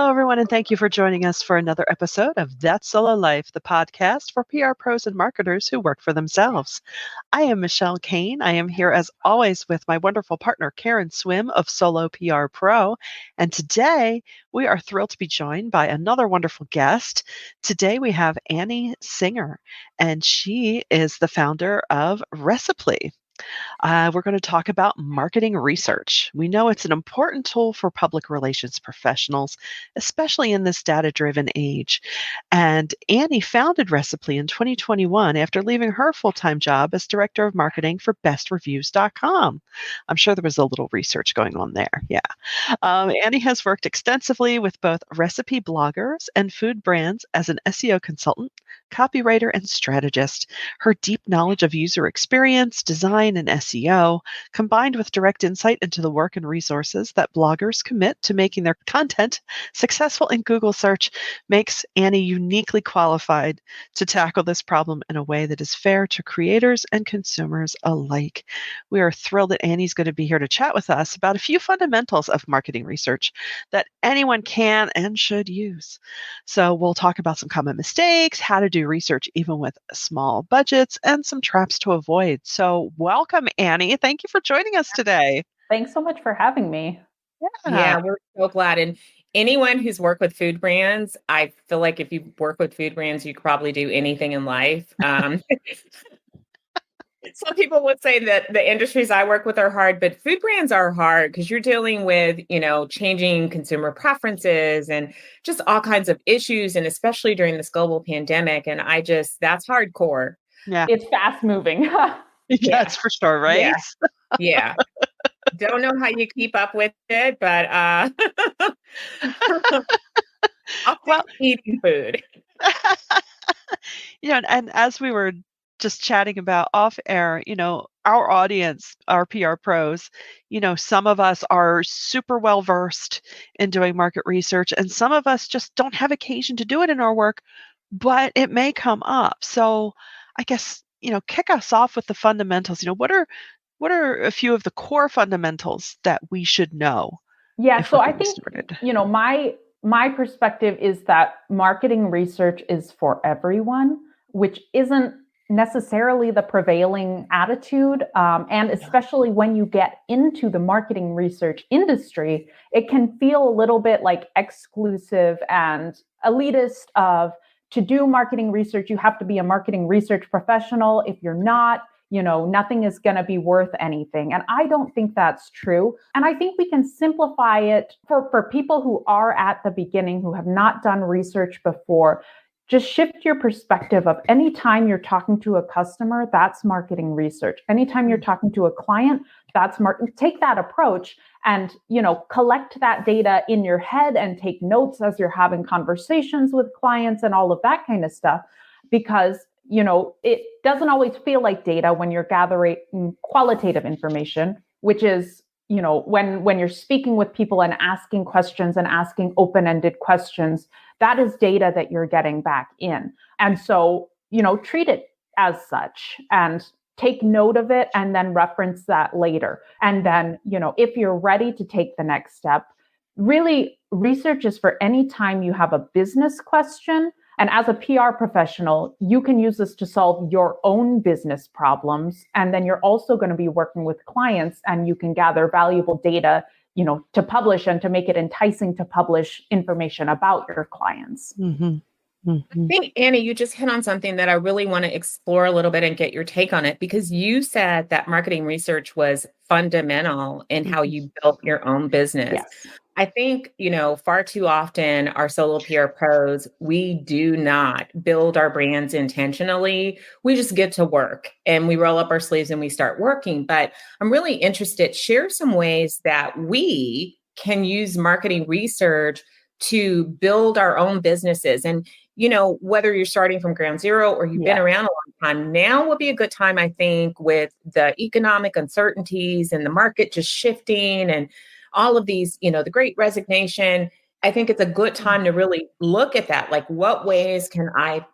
Hello, everyone, and thank you for joining us for another episode of That Solo Life, the podcast for PR pros and marketers who work for themselves. I am Michelle Kane. I am here as always with my wonderful partner, Karen Swim of Solo PR Pro. And today we are thrilled to be joined by another wonderful guest. Today we have Annie Singer, and she is the founder of Reciple. We're going to talk about marketing research. We know it's an important tool for public relations professionals, especially in this data driven age. And Annie founded Reciple in 2021 after leaving her full time job as director of marketing for bestreviews.com. I'm sure there was a little research going on there. Yeah. Annie has worked extensively with both recipe bloggers and food brands as an SEO consultant, copywriter, and strategist. Her deep knowledge of user experience, design, and SEO, combined with direct insight into the work and resources that bloggers commit to making their content successful in Google search, makes Annie uniquely qualified to tackle this problem in a way that is fair to creators and consumers alike. We are thrilled that Annie's going to be here to chat with us about a few fundamentals of marketing research that anyone can and should use. So we'll talk about some common mistakes, how to do research even with small budgets, and some traps to avoid. So welcome, Annie. Thank you for joining us today. Thanks so much for having me. Yeah, we're so glad. And anyone who's worked with food brands, I feel like if you work with food brands, you could probably do anything in life. Some people would say that the industries I work with are hard, but food brands are hard because you're dealing with, changing consumer preferences and just all kinds of issues. And especially during this global pandemic. And that's hardcore. Yeah. It's fast moving. That's for sure, right? Yeah. Don't know how you keep up with it, but I'll eating food. And as we were just chatting about off air, our audience, our PR pros, some of us are super well versed in doing market research, and some of us just don't have occasion to do it in our work, but it may come up. So I guess, kick us off with the fundamentals. What are a few of the core fundamentals that we should know? Yeah, so I think, my perspective is that marketing research is for everyone, which isn't necessarily the prevailing attitude. And especially when you get into the marketing research industry, it can feel a little bit like exclusive and elitist to do marketing research. You have to be a marketing research professional. If you're not, nothing is going to be worth anything. And I don't think that's true. And I think we can simplify it for people who are at the beginning, who have not done research before. Just shift your perspective of any time you're talking to a customer, that's marketing research. Anytime you're talking to a client, that's take that approach and, collect that data in your head and take notes as you're having conversations with clients and all of that kind of stuff. Because, it doesn't always feel like data when you're gathering qualitative information, which is, when you're speaking with people and asking questions and asking open-ended questions, that is data that you're getting back in. And so, treat it as such and take note of it and then reference that later. And then, if you're ready to take the next step, really research is for any time you have a business question. And as a PR professional, you can use this to solve your own business problems. And then you're also going to be working with clients and you can gather valuable data, to publish and to make it enticing to publish information about your clients. Mm-hmm. Mm-hmm. I think, Annie, you just hit on something that I really want to explore a little bit and get your take on it, because you said that marketing research was fundamental in how you built your own business. Yes. I think, far too often our solo PR pros, we do not build our brands intentionally. We just get to work and we roll up our sleeves and we start working. But I'm really interested, share some ways that we can use marketing research to build our own businesses. And, whether you're starting from ground zero or you've been around a long time, now would be a good time, I think, with the economic uncertainties and the market just shifting and all of these, the great resignation. I think it's a good time to really look at that. Like, what ways can I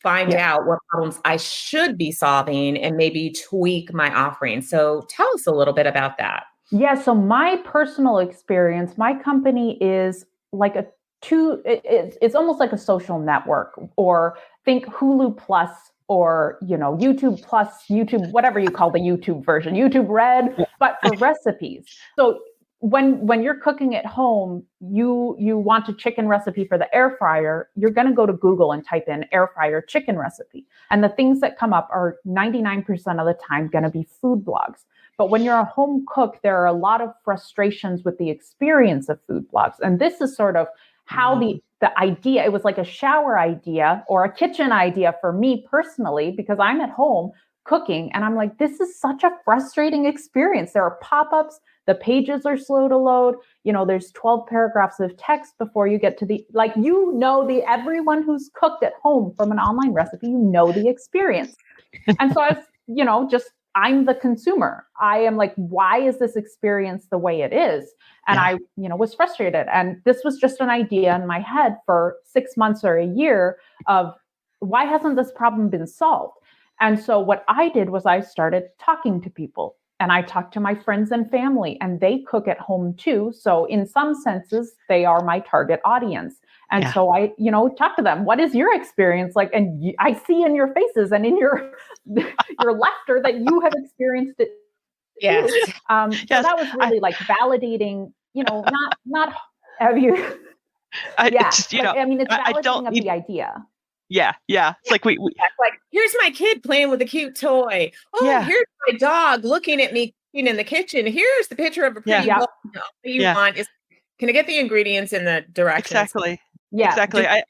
find out what problems I should be solving and maybe tweak my offering? So tell us a little bit about that. Yeah. So my personal experience, my company is like a it's almost like a social network, or think Hulu Plus, or, YouTube Plus, YouTube, whatever you call the YouTube version, YouTube Red, but for recipes. So when you're cooking at home, you want a chicken recipe for the air fryer, you're going to go to Google and type in air fryer chicken recipe. And the things that come up are 99% of the time going to be food blogs. But when you're a home cook, there are a lot of frustrations with the experience of food blogs. And this is sort of how the idea, it was like a shower idea or a kitchen idea for me personally, because I'm at home cooking and I'm like, this is such a frustrating experience. There are pop-ups, the pages are slow to load, there's 12 paragraphs of text before you get to everyone who's cooked at home from an online recipe, the experience. And so I was, I'm the consumer. I am like, why is this experience the way it is? And I, was frustrated. And this was just an idea in my head for 6 months or a year of, why hasn't this problem been solved? And so what I did was I started talking to people, and I talked to my friends and family, and they cook at home too. So in some senses, they are my target audience. And so I, talk to them. What is your experience like? And I see in your faces and in your laughter that you have experienced it. Yes. So that was really like validating, not have you. It's validating of the idea. Yeah. It's like we like, here's my kid playing with a cute toy. Oh, here's my dog looking at me in the kitchen. Here's the picture of a pretty bowl. What you want is, can I get the ingredients in the directions? Exactly. Yeah. Exactly. At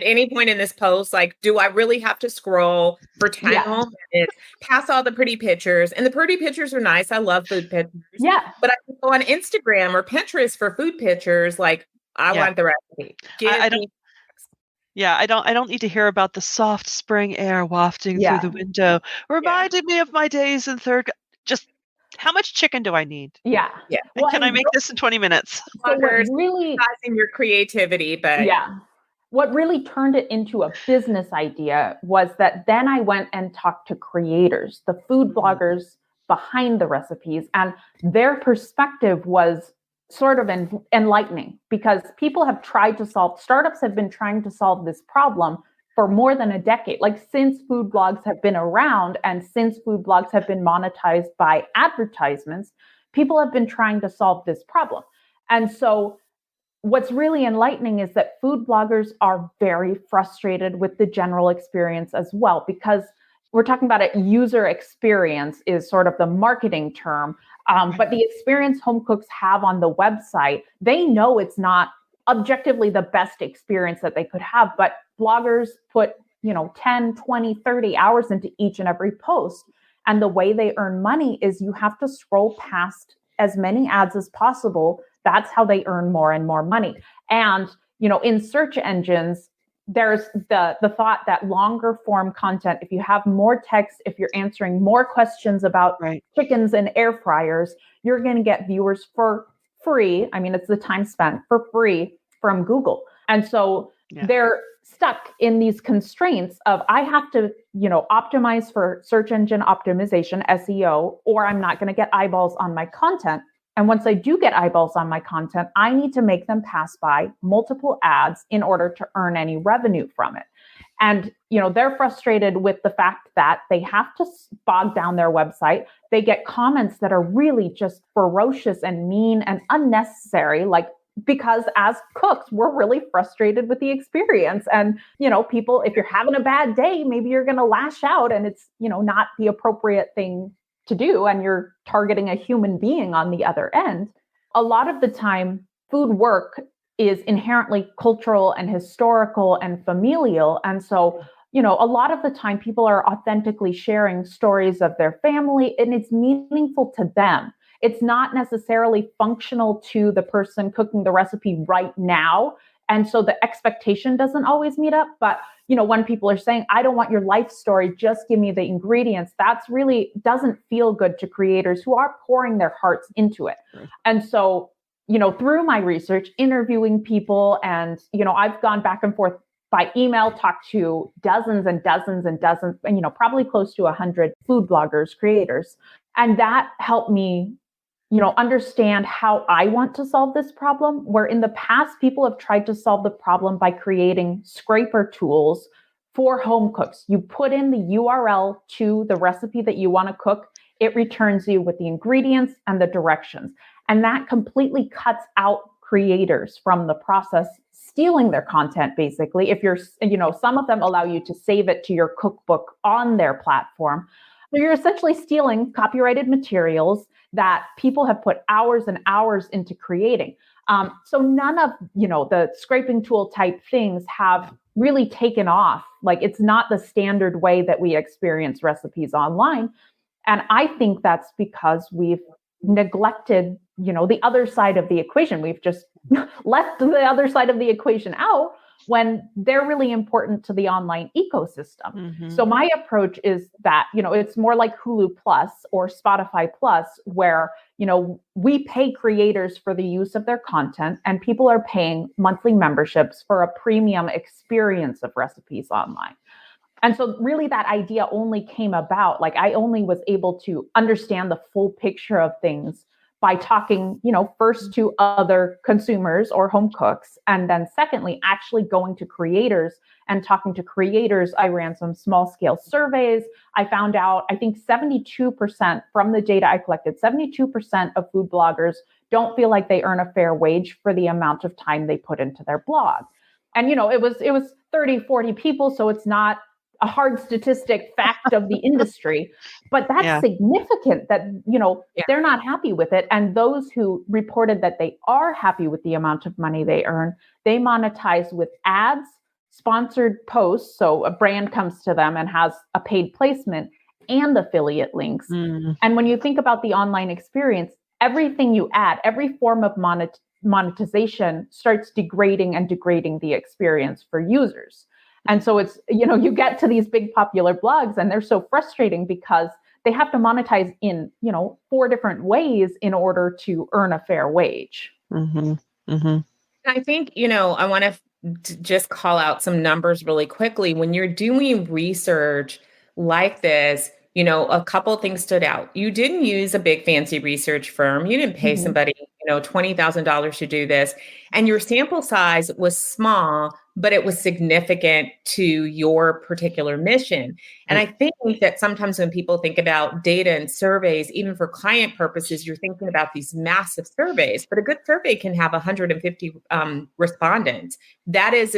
any point in this post, like, do I really have to scroll for 10 whole minutes, pass all the pretty pictures? And the pretty pictures are nice. I love food pictures. Yeah. But I can go on Instagram or Pinterest for food pictures. Like, I want the recipe. I don't need to hear about the soft spring air wafting through the window, reminding me of my days in third. Just how much chicken do I need? Yeah. Well, can I make this in 20 minutes? So really exercising your creativity, but what really turned it into a business idea was that then I went and talked to creators, the food bloggers behind the recipes, and their perspective was sort of enlightening, because startups have been trying to solve this problem for more than a decade. Like, since food blogs have been around and since food blogs have been monetized by advertisements, people have been trying to solve this problem. And so what's really enlightening is that food bloggers are very frustrated with the general experience as well, because we're talking about it. User experience is sort of the marketing term. But the experience home cooks have on the website, they know it's not objectively the best experience that they could have, but bloggers put, 10, 20, 30 hours into each and every post. And the way they earn money is you have to scroll past as many ads as possible. That's how they earn more and more money. And, in search engines, there's the thought that longer form content, if you have more text, if you're answering more questions about chickens and air fryers, you're going to get viewers for free. I mean, it's the time spent for free from Google. And so they're stuck in these constraints of, I have to, optimize for search engine optimization, SEO, or I'm not going to get eyeballs on my content. And once I do get eyeballs on my content, I need to make them pass by multiple ads in order to earn any revenue from it. And, they're frustrated with the fact that they have to bog down their website. They get comments that are really just ferocious and mean and unnecessary, because as cooks, we're really frustrated with the experience. And, people, if you're having a bad day, maybe you're going to lash out, and it's, not the appropriate thing to do, and you're targeting a human being on the other end. A lot of the time, food work is inherently cultural and historical and familial. And so, a lot of the time people are authentically sharing stories of their family, and it's meaningful to them. It's not necessarily functional to the person cooking the recipe right now. And so the expectation doesn't always meet up. But, when people are saying, I don't want your life story, just give me the ingredients, that's really doesn't feel good to creators who are pouring their hearts into it. Right. And so, through my research, interviewing people, and, I've gone back and forth by email, talked to dozens and dozens and dozens, and, probably close to 100 food bloggers, creators. And that helped me, understand how I want to solve this problem, where in the past, people have tried to solve the problem by creating scraper tools for home cooks. You put in the URL to the recipe that you want to cook, it returns you with the ingredients and the directions. And that completely cuts out creators from the process, stealing their content, basically. If you're, some of them allow you to save it to your cookbook on their platform. So you're essentially stealing copyrighted materials that people have put hours and hours into creating. So none of, the scraping tool type things have really taken off. Like, it's not the standard way that we experience recipes online. And I think that's because we've neglected, the other side of the equation. We've just left the other side of the equation out when they're really important to the online ecosystem. Mm-hmm. So my approach is that, it's more like Hulu Plus or Spotify Plus, where, we pay creators for the use of their content, and people are paying monthly memberships for a premium experience of recipes online. And so really that idea only came about, like, I only was able to understand the full picture of things by talking, first to other consumers or home cooks. And then secondly, actually going to creators and talking to creators. I ran some small scale surveys. I found out, I think 72% from the data I collected, 72% of food bloggers don't feel like they earn a fair wage for the amount of time they put into their blog. And, it was 30, 40 people. So it's not a hard statistic fact of the industry, but that's significant that, they're not happy with it. And those who reported that they are happy with the amount of money they earn, they monetize with ads, sponsored posts. So a brand comes to them and has a paid placement and affiliate links. Mm. And when you think about the online experience, everything you add, every form of monetization starts degrading the experience for users. And so it's, you get to these big popular blogs and they're so frustrating because they have to monetize in, 4 different ways in order to earn a fair wage. Mm-hmm. Mm-hmm. I think, I want to just call out some numbers really quickly. When you're doing research like this, a couple of things stood out. You didn't use a big fancy research firm. You didn't pay somebody, $20,000 to do this. And your sample size was small, but it was significant to your particular mission. And I think that sometimes when people think about data and surveys, even for client purposes, you're thinking about these massive surveys, but a good survey can have 150 respondents. That is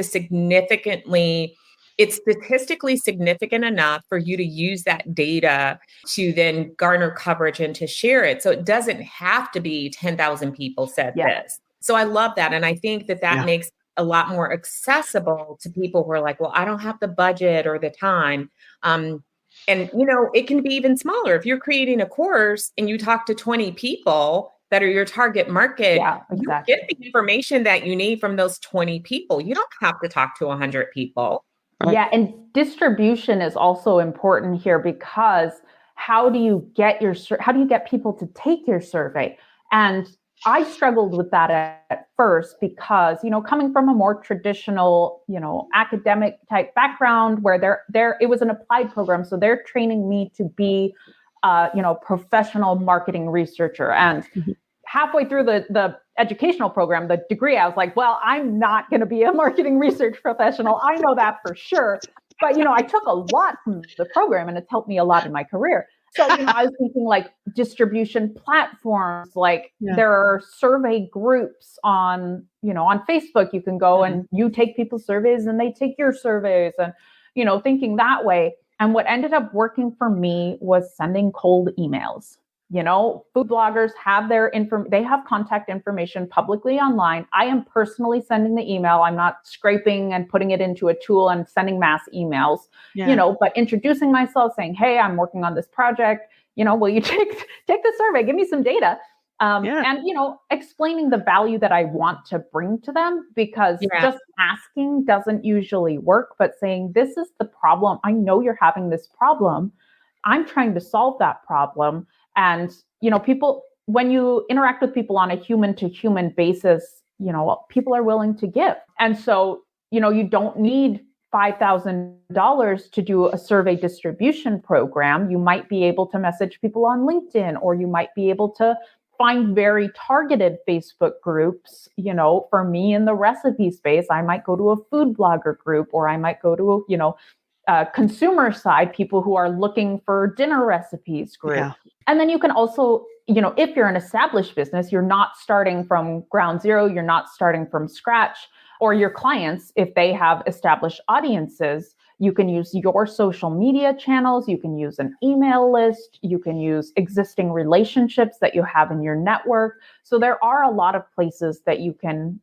it's statistically significant enough for you to use that data to then garner coverage and to share it. So it doesn't have to be 10,000 people said this. So I love that. And I think that makes a lot more accessible to people who are like, well, I don't have the budget or the time. And, it can be even smaller. If you're creating a course and you talk to 20 people that are your target market, you get the information that you need from those 20 people. You don't have to talk to 100 people. Right. Yeah. And distribution is also important here, because how do you get people to take your survey? And I struggled with that at first because, coming from a more traditional, academic type background where it was an applied program. So they're training me to be, professional marketing researcher. And halfway through the educational program, the degree, I was like, well, I'm not going to be a marketing research professional. I know that for sure. But, I took a lot from the program and it's helped me a lot in my career. So, I was thinking like distribution platforms, like there are survey groups on Facebook. You can go and you take people's surveys and they take your surveys and, thinking that way. And what ended up working for me was sending cold emails. Food bloggers have they have contact information publicly online. I am personally sending the email. I'm not scraping and putting it into a tool and sending mass emails, but introducing myself, saying, hey, I'm working on this project. Will you take the survey? Give me some data. And, explaining the value that I want to bring to them, because just asking doesn't usually work, but saying, this is the problem. I know you're having this problem. I'm trying to solve that problem. And, people, when you interact with people on a human to human basis, people are willing to give. And so, you don't need $5,000 to do a survey distribution program. You might be able to message people on LinkedIn, or you might be able to find very targeted Facebook groups. For me in the recipe space, I might go to a food blogger group, or I might go to consumer side, people who are looking for dinner recipes group. Yeah. And then you can also, if you're an established business, you're not starting from ground zero, you're not starting from scratch, or your clients, if they have established audiences, you can use your social media channels, you can use an email list, you can use existing relationships that you have in your network. So there are a lot of places that you can,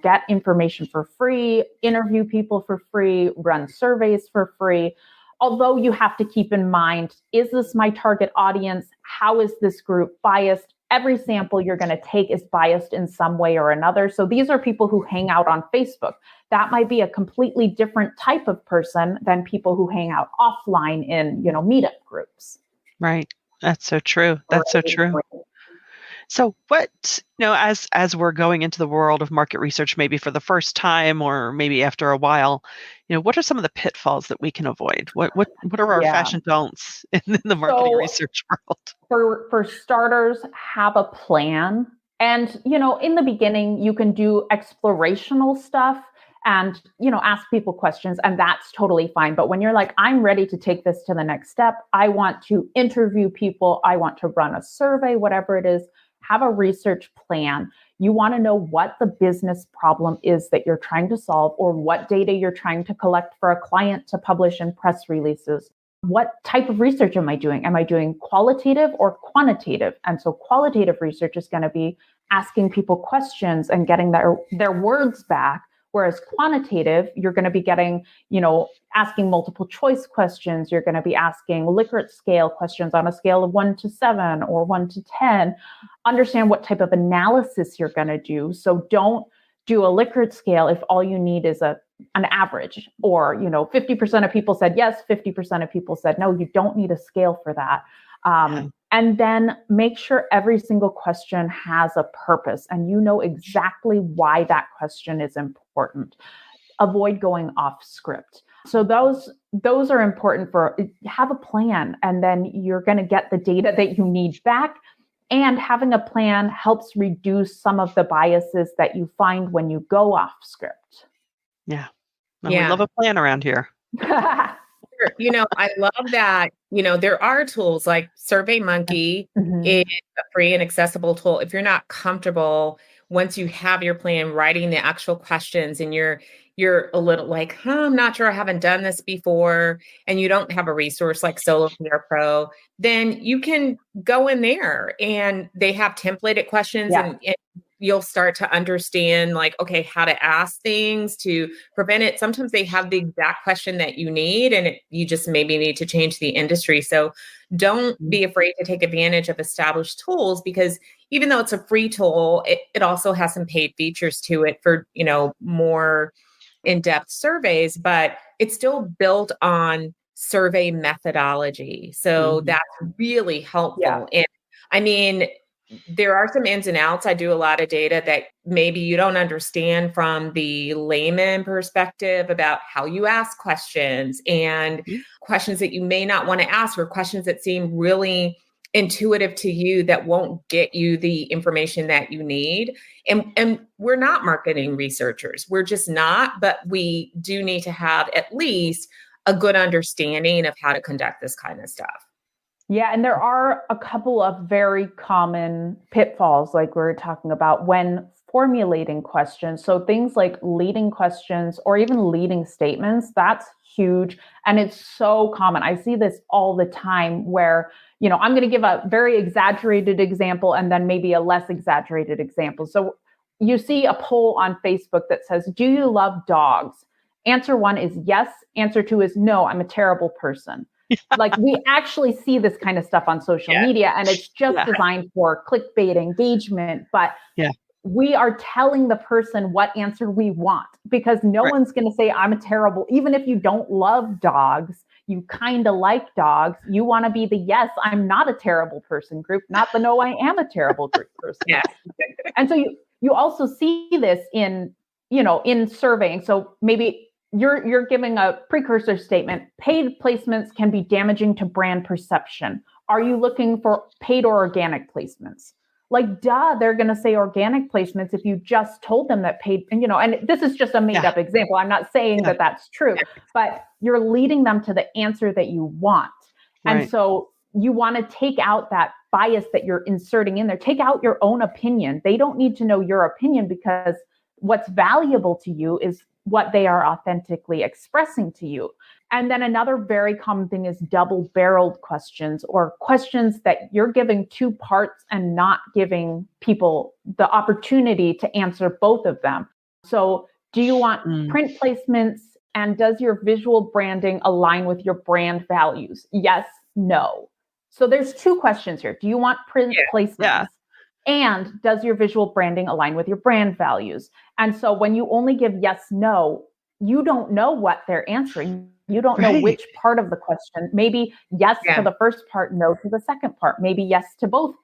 get information for free, interview people for free, run surveys for free. Although you have to keep in mind, is this my target audience? How is this group biased? Every sample you're going to take is biased in some way or another. So these are people who hang out on Facebook. That might be a completely different type of person than people who hang out offline in, meetup groups. Right. That's so true. That's so true. So what, as we're going into the world of market research, maybe for the first time or maybe after a while, what are some of the pitfalls that we can avoid? What are our fashion don'ts in the marketing research world? For starters, have a plan. And, in the beginning, you can do explorational stuff and, ask people questions, and that's totally fine. But when you're like, I'm ready to take this to the next step, I want to interview people, I want to run a survey, whatever it is, have a research plan. You want to know what the business problem is that you're trying to solve, or what data you're trying to collect for a client to publish in press releases. What type of research am I doing? Am I doing qualitative or quantitative? And so qualitative research is going to be asking people questions and getting their words back. Whereas quantitative, you're going to be getting, asking multiple choice questions. You're going to be asking Likert scale questions on a scale of 1 to 7 or 1 to 10. Understand what type of analysis you're going to do. So don't do a Likert scale if all you need is an average, or 50% of people said yes, 50% of people said no. You don't need a scale for that. And then make sure every single question has a purpose and exactly why that question is important. Avoid going off script. So those are important. Have a plan, and then you're going to get the data that you need back. And having a plan helps reduce some of the biases that you find when you go off script. Yeah. We love a plan around here. I love that. There are tools like SurveyMonkey is a free and accessible tool. If you're not comfortable, once you have your plan, writing the actual questions, and you're a little like, I'm not sure, I haven't done this before, and you don't have a resource like Solo PR Pro, then you can go in there and they have templated questions, and you'll start to understand, like, okay, how to ask things to prevent it. Sometimes they have the exact question that you need, and you just maybe need to change the industry. So don't be afraid to take advantage of established tools, because even though it's a free tool, it also has some paid features to it for, more in-depth surveys, but it's still built on survey methodology. So that's really helpful. And I mean, there are some ins and outs. I do a lot of data that maybe you don't understand from the layman perspective about how you ask questions, and questions that you may not want to ask, or questions that seem really intuitive to you that won't get you the information that you need. And we're not marketing researchers. We're just not, but we do need to have at least a good understanding of how to conduct this kind of stuff. Yeah, and there are a couple of very common pitfalls, like we were talking about, when formulating questions. So things like leading questions or even leading statements, that's huge. And it's so common. I see this all the time where, I'm going to give a very exaggerated example and then maybe a less exaggerated example. So you see a poll on Facebook that says, do you love dogs? Answer 1 is yes. Answer 2 is no, I'm a terrible person. Like, we actually see this kind of stuff on social media, and it's just designed for clickbait engagement. But we are telling the person what answer we want, because no one's going to say I'm a terrible, even if you don't love dogs, you kind of like dogs. You want to be the yes, I'm not a terrible person group, not the no, I am a terrible person. And so you also see this in surveying. So maybe you're giving a precursor statement. Paid placements can be damaging to brand perception. Are you looking for paid or organic placements? Like, duh, they're going to say organic placements if you just told them that paid, and, and this is just a made up example. I'm not saying that that's true, but you're leading them to the answer that you want. Right. And so you want to take out that bias that you're inserting in there. Take out your own opinion. They don't need to know your opinion, because what's valuable to you is what they are authentically expressing to you. And then another very common thing is double-barreled questions, or questions that you're giving two parts and not giving people the opportunity to answer both of them. So do you want print placements, and does your visual branding align with your brand values? Yes, no. So there's two questions here. Do you want print placements? Yeah. And does your visual branding align with your brand values? And so when you only give yes, no, you don't know what they're answering. You don't know which part of the question. Maybe yes to the first part, no to the second part. Maybe yes to both,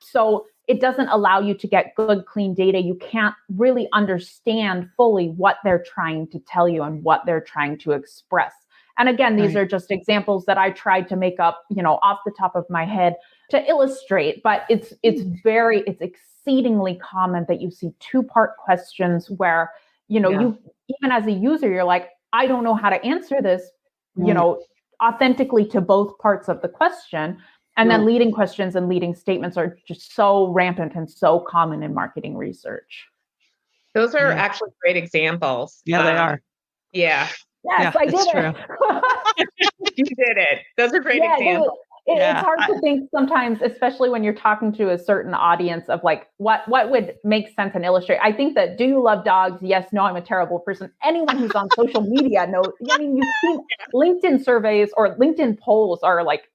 so it doesn't allow you to get good, clean data. You can't really understand fully what they're trying to tell you and what they're trying to express. And again, these are just examples that I tried to make up, off the top of my head to illustrate, but it's exceedingly common that you see two-part questions where, you, even as a user, you're like, I don't know how to answer this, authentically to both parts of the question. And then leading questions and leading statements are just so rampant and so common in marketing research. Those are actually great examples. Yeah, they are. Yeah. Yes, I did it. You did it. Those are great examples. It's hard to think sometimes, especially when you're talking to a certain audience, of like, what would make sense and illustrate. I think that, do you love dogs? Yes, no, I'm a terrible person. Anyone who's on social media knows. I mean, you've seen LinkedIn surveys or LinkedIn polls are like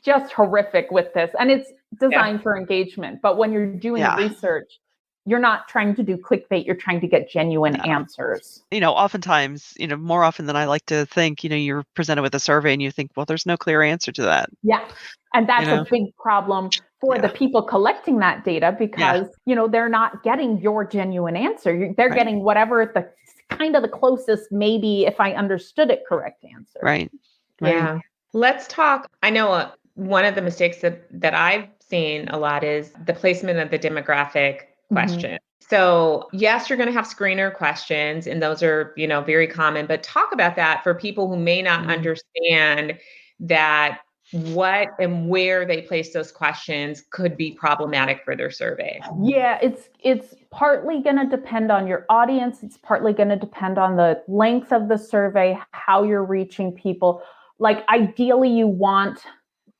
just horrific with this. And it's designed for engagement. But when you're doing research, you're not trying to do clickbait. You're trying to get genuine answers. Oftentimes, more often than I like to think, you're presented with a survey and you think, well, there's no clear answer to that. Yeah. And that's a big problem for the people collecting that data, because, they're not getting your genuine answer. They're getting whatever the kind of the closest, maybe if I understood it, correct answer. Right. Yeah. Let's talk. I know one of the mistakes that I've seen a lot is the placement of the demographic question. So yes, you're going to have screener questions, and those are, very common, but talk about that for people who may not understand that what and where they place those questions could be problematic for their survey. Yeah, it's partly going to depend on your audience. It's partly going to depend on the length of the survey, how you're reaching people. Like, ideally, you want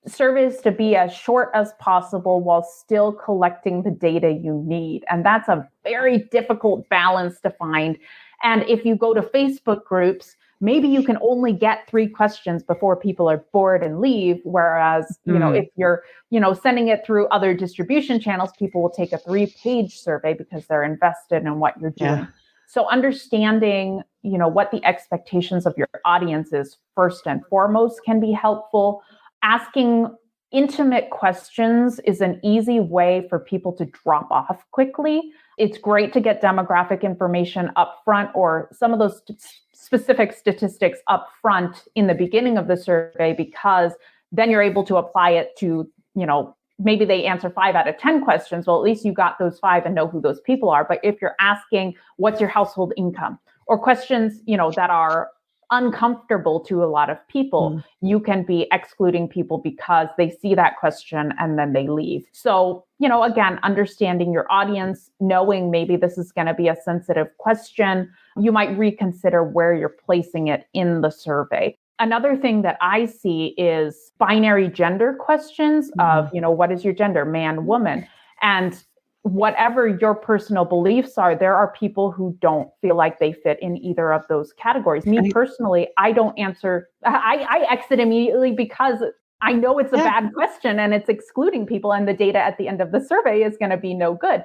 surveys to be as short as possible while still collecting the data you need. And that's a very difficult balance to find. And if you go to Facebook groups, maybe you can only get 3 questions before people are bored and leave. Whereas, if you're, sending it through other distribution channels, people will take a 3-page survey because they're invested in what you're doing. Yeah. So understanding, what the expectations of your audience is first and foremost can be helpful. Asking intimate questions is an easy way for people to drop off quickly. It's great to get demographic information up front, or some of those specific statistics up front in the beginning of the survey, because then you're able to apply it to, maybe they answer 5 out of 10 questions. Well, at least you got those 5 and know who those people are. But if you're asking, what's your household income, or questions, that are uncomfortable to a lot of people, you can be excluding people because they see that question and then they leave. So, again, understanding your audience, knowing maybe this is going to be a sensitive question, you might reconsider where you're placing it in the survey. Another thing that I see is binary gender questions of, what is your gender, man, woman? And whatever your personal beliefs are, there are people who don't feel like they fit in either of those categories. Me personally, I don't answer. I exit immediately because I know it's a bad question and it's excluding people, and the data at the end of the survey is going to be no good.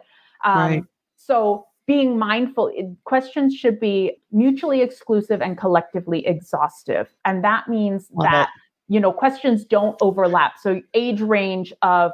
So being mindful, questions should be mutually exclusive and collectively exhaustive. And that means that questions don't overlap. So age range of,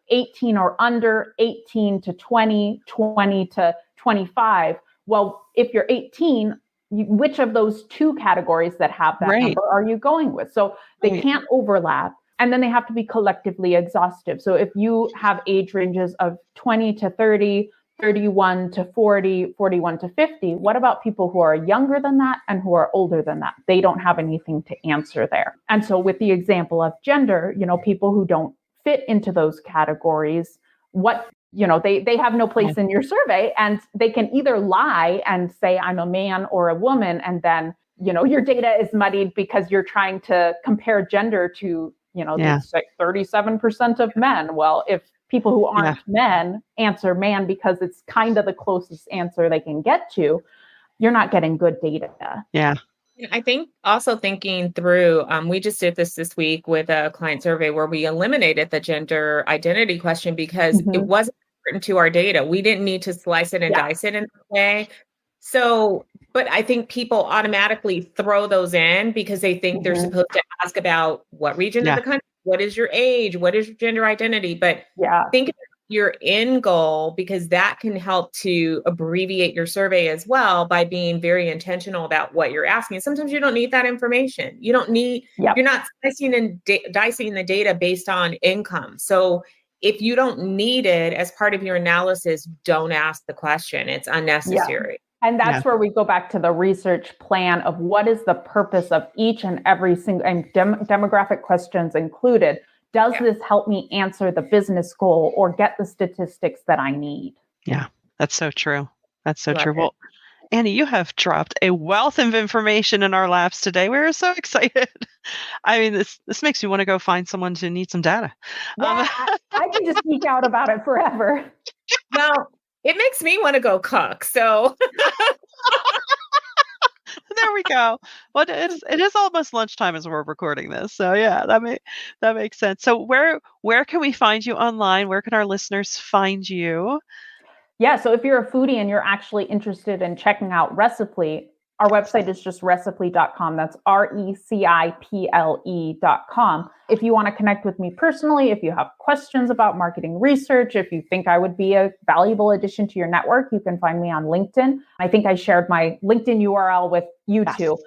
18 or under, 18 to 20, 20 to 25. Well, if you're 18, which of those 2 categories that have that number are you going with? So they can't overlap. And then they have to be collectively exhaustive. So if you have age ranges of 20 to 30, 31 to 40, 41 to 50, what about people who are younger than that and who are older than that? They don't have anything to answer there. And so with the example of gender, people who don't fit into those categories, they have no place in your survey, and they can either lie and say I'm a man or a woman, and then your data is muddied because you're trying to compare gender to it's like 37% of men. Well, if people who aren't men answer man because it's kind of the closest answer they can get to, you're not getting good data. Yeah. I think also thinking through, we just did this week with a client survey where we eliminated the gender identity question because it wasn't important to our data. We didn't need to slice it and dice it in that way. So, but I think people automatically throw those in because they think they're supposed to ask about what region of the country, what is your age, what is your gender identity, but think about your end goal, because that can help to abbreviate your survey as well by being very intentional about what you're asking. Sometimes you don't need that information. You don't need, you're not slicing and dicing the data based on income. So if you don't need it as part of your analysis, don't ask the question. It's unnecessary. And that's where we go back to the research plan of what is the purpose of each and every single, and demographic questions included. Does this help me answer the business goal or get the statistics that I need? Yeah, that's so true. That's so true. Well, Annie, you have dropped a wealth of information in our laps today. We're so excited. I mean, this makes me want to go find someone to need some data. Yeah, I can just geek out about it forever. Well, it makes me want to go cook. So there we go. Well, it is almost lunchtime as we're recording this. So yeah, that makes sense. So where can we find you online? Where can our listeners find you? Yeah, so if you're a foodie and you're actually interested in checking out Reciple, our website is just reciple.com. That's RECIPLE.com. If you want to connect with me personally, if you have questions about marketing research, if you think I would be a valuable addition to your network, you can find me on LinkedIn. I think I shared my LinkedIn URL with you too,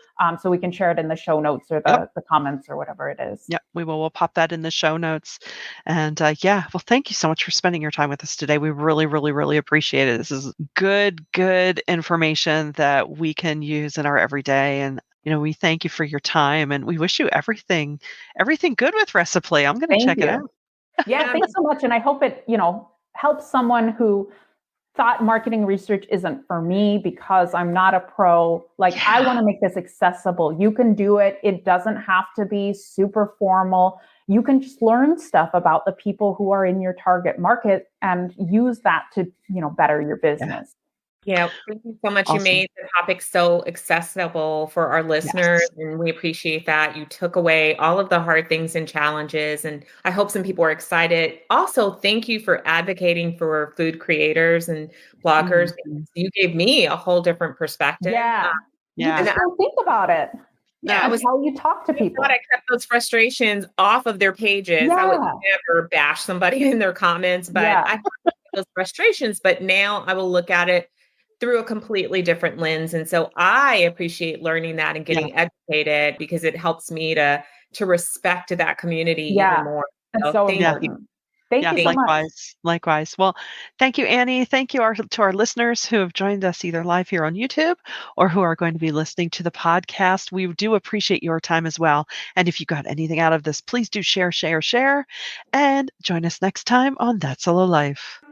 so we can share it in the show notes or the comments or whatever it is. Yep, we will. We'll pop that in the show notes. And well, thank you so much for spending your time with us today. We really, really, really appreciate it. This is good information that we can use in our everyday. And we thank you for your time, and we wish you everything good with Reciple. I'm going to check it out. Yeah, thanks so much. And I hope it, helps someone who thought marketing research isn't for me because I'm not a pro. I want to make this accessible. You can do it. It doesn't have to be super formal. You can just learn stuff about the people who are in your target market and use that to, better your business. Yeah, thank you so much. Awesome. You made the topic so accessible for our listeners, and we appreciate that. You took away all of the hard things and challenges, and I hope some people are excited. Also, thank you for advocating for food creators and bloggers. You gave me a whole different perspective. Yeah. And think about it. Yeah, I was how you talk to people. I kept those frustrations off of their pages. I would never bash somebody in their comments, but I those frustrations. But now I will look at it through a completely different lens. And so I appreciate learning that and getting educated, because it helps me to respect that community even more. That's so important. Thank you so much. Likewise. Well, thank you, Annie. Thank you to our listeners who have joined us either live here on YouTube or who are going to be listening to the podcast. We do appreciate your time as well. And if you got anything out of this, please do share, and join us next time on That's Solo Life.